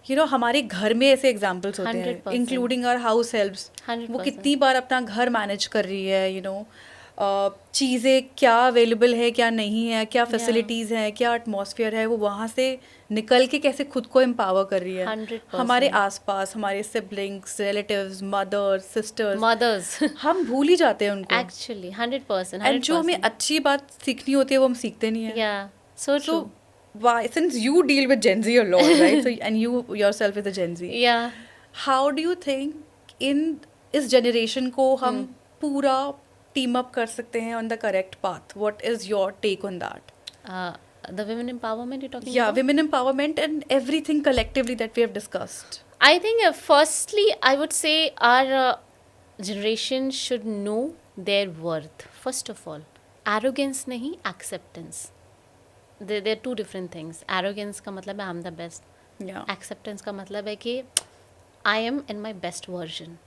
हमारे घर में ऐसे एग्जाम्पल्स होते हैं, 100%. Including our house helps. वो 100%. कितनी बार अपना घर मैनेज कर रही है, चीज़ें क्या अवेलेबल है, क्या नहीं है, क्या Yeah. फैसिलिटीज़ हैं, क्या एटमॉस्फेयर है, वो वहाँ से निकल के कैसे खुद को एम्पावर कर रही है। हमारे 100%. आसपास हमारे siblings, relatives, mothers, sisters, Mothers. हम भूल ही जाते हैं उनको। Actually, 100%. एंड जो हमें 100%. अच्छी बात सीखनी होती है वो हम सीखते नहीं हैं। Yeah. So So true. why, since you deal with Gen Z a lot, right? So and you yourself is a Gen Z. Yeah. How do you think in इस जनरेशन को हम Hmm. पूरा टीम अप कर सकते हैं on the correct path? What is your take on that? Uh, the women empowerment you're talking या about? women empowerment and everything collectively that we have discussed. I think firstly, I would say our generation should know their worth. First of all, arrogance नहीं, acceptance. They're two different things. Arrogance का मतलब है I'm the best. Yeah. Acceptance का मतलब है कि I am in my best version.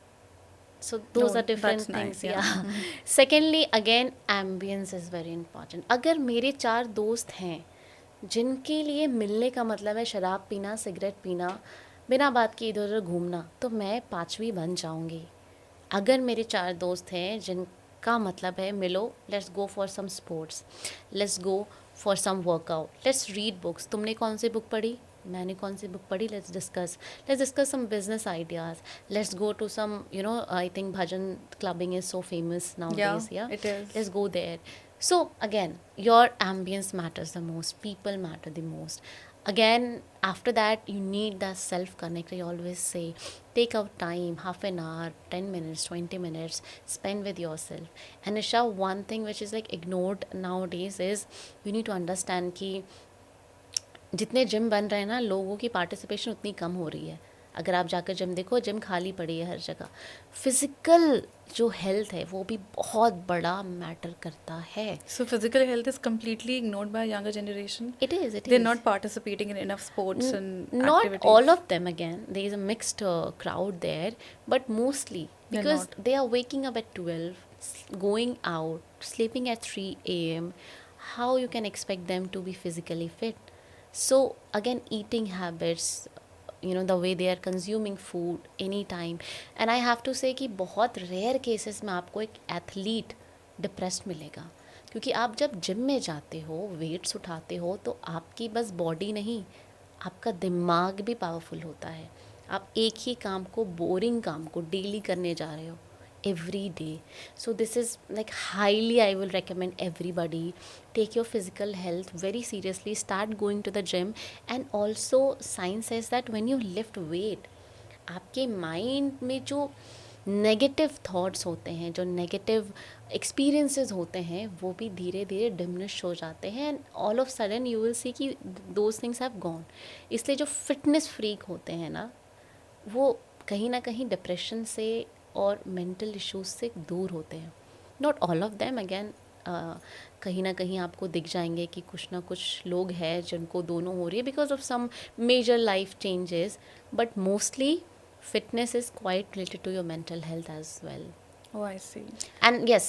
So those No, are different that's nice, things. yeah. Yeah. Secondly, again, ambience is very important. अगर मेरे 4 दोस्त हैं जिनके लिए मिलने का मतलब है शराब पीना, सिगरेट पीना, बिना बात के इधर उधर घूमना, तो मैं 5वीं बन जाऊंगी. अगर मेरे 4 दोस्त हैं जिनका मतलब है मिलो, let's go for some sports, let's go for some workout, let's read books. तुमने कौन सी बुक पढ़ी, मैंने कौन सी बुक पढ़ी, let's discuss some business ideas, let's go to some I think bhajan clubbing is so famous now Yeah, days. या it is. let's go there. So again, your ambience matters the most, people matter the most. Again, after that you need that self connect. I always say take out time, half an hour, 10 minutes, 20 minutes, spend with yourself. And Isha, one thing which is like ignored nowadays is you need to understand कि जितने gym बन रहे हैं ना, लोगों की participation उतनी कम हो रही है. अगर आप जाकर जिम देखो, जिम खाली पड़ी है हर जगह. फिजिकल जो हेल्थ है वो भी बहुत बड़ा मैटर करता है. So physical health is completely ignored by younger generation. It is. They're not participating in enough sports and Not activities. all of them, again. There is a mixed crowd there, but mostly They're because not. they are waking up at 12, going out, sleeping at 3 a.m. How you can expect them to be physically fit? So again, eating habits, the way they are consuming food anytime. And I have to say कि बहुत rare cases में आपको एक athlete depressed मिलेगा, क्योंकि आप जब gym में जाते हो, वेट्स उठाते हो, तो आपकी बस बॉडी नहीं, आपका दिमाग भी पावरफुल होता है. आप एक ही काम को, बोरिंग काम को डेली करने जा रहे हो, every day. So this is like highly I will recommend everybody take your physical health very seriously, start going to the gym. And also science says that when you lift weight, आपके mind में जो negative thoughts होते हैं, जो negative experiences होते हैं, वो भी धीरे धीरे डिमिनिश हो जाते हैं. And all of sudden you will see कि दोज थिंग्स हैव गॉन. इसलिए जो फिटनेस फ्रीक होते हैं ना, वो कहीं ना कहीं डिप्रेशन से और मेंटल इश्यूज से दूर होते हैं. Not all of them, again कहीं ना कहीं आपको दिख जाएंगे कि कुछ ना कुछ लोग हैं जिनको दोनों हो रही है because of some major life changes, but mostly fitness is quite related to your mental health as well. Oh, I see. And yes,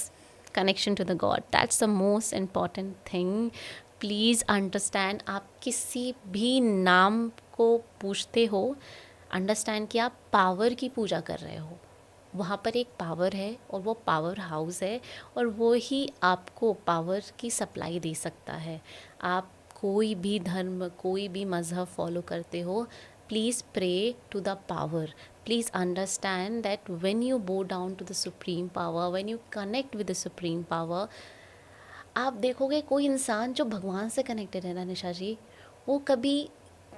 connection to the God, that's the most important thing. Please understand, आप किसी भी नाम को पूछते हो, understand कि आप power की पूजा कर रहे हो. वहाँ पर एक पावर है और वो पावर हाउस है, और वो ही आपको पावर की सप्लाई दे सकता है. आप कोई भी धर्म, कोई भी मज़हब फॉलो करते हो, please pray to the power. Please understand that when you bow down to the supreme power, when you connect with the supreme power, आप देखोगे कोई इंसान जो भगवान से कनेक्टेड है ना निशा जी, वो कभी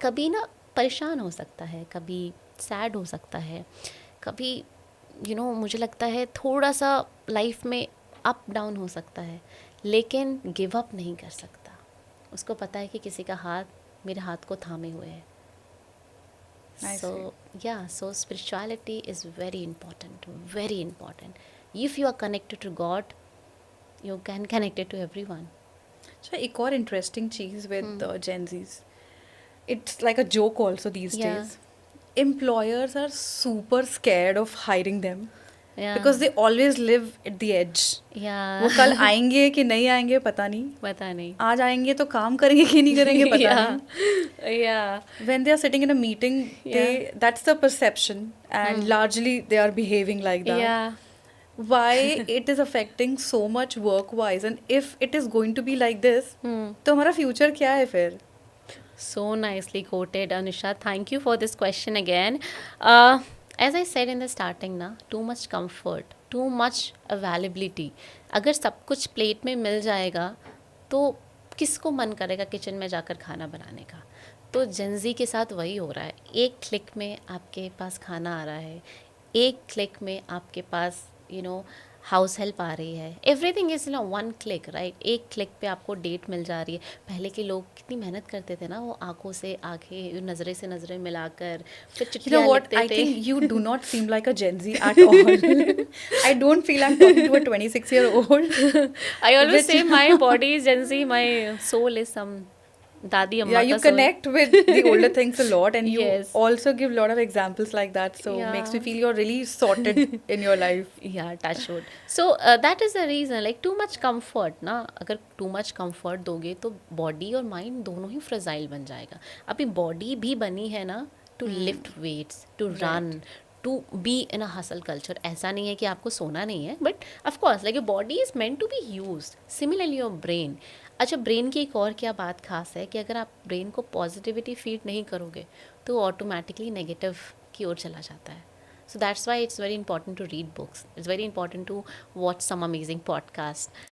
कभी ना परेशान हो सकता है, कभी सैड हो सकता है, कभी मुझे लगता है थोड़ा सा लाइफ में अप डाउन हो सकता है, लेकिन गिव अप नहीं कर सकता. उसको पता है कि किसी का हाथ मेरे हाथ को थामे हुए है. So yeah, so spirituality is very important, very important. If you are connected to God, you can connect it to everyone. अच्छा, एक और interesting cheese with Gen Zs, it's like a joke also these Yeah. days. Employers are super scared of hiring them Yeah. Because they always live at the edge. Yeah. वो कल आएंगे कि नहीं आएंगे पता नहीं, पता नहीं. आज आएंगे तो काम करेंगे कि नहीं करेंगे पता Yeah. नहीं. Yeah. When they are sitting in a meeting, Yeah. that's the perception, and largely they are behaving like that. Yeah. Why it is affecting so much work wise, and if it is going to be like this, तो हमारा future क्या है फिर? So nicely quoted, Anusha. Thank you for this question again. As I said in the starting, ना, too much comfort, too much availability. अगर सब कुछ plate में मिल जाएगा तो किसको मन करेगा किचन में जाकर खाना बनाने का? तो जेंजी के साथ वही हो रहा है. एक क्लिक में आपके पास खाना आ रहा है, एक क्लिक में आपके पास हाउस हेल्प आ रही है. Everything is one click, right? एक क्लिक पे आपको डेट मिल जा रही है. पहले के लोग कितनी मेहनत करते थे ना, वो आंखों से आंखें, नज़रें से नज़रें मिलाकर फिर You know चिट्ठियाँ what? लिखते I थे. think you do not seem like a Gen Z at all. I don't feel I'm talking to a 26-year-old. I always which- say my body is Gen Z, my soul is some दादी अम्मा Yeah, का you soul. connect with the older things a lot, and you Yes. also give a lot of examples like that. So makes me Yeah. feel you're really sorted in your life. Yeah, touch wood. So that is the reason, like too much comfort ना, अगर too much comfort दोगे तो body और mind दोनों ही fragile बन जाएगा. अभी body भी बनी है ना to lift weights, to run, to be in a hustle culture. ऐसा नहीं है कि आपको सोना नहीं है, but of course like your body is meant to be used. Similarly your brain. अच्छा, ब्रेन की एक और क्या बात खास है कि अगर आप ब्रेन को पॉजिटिविटी फीड नहीं करोगे तो ऑटोमेटिकली नेगेटिव की ओर चला जाता है. So that's why it's very important to read books. It's very important to watch some amazing podcasts.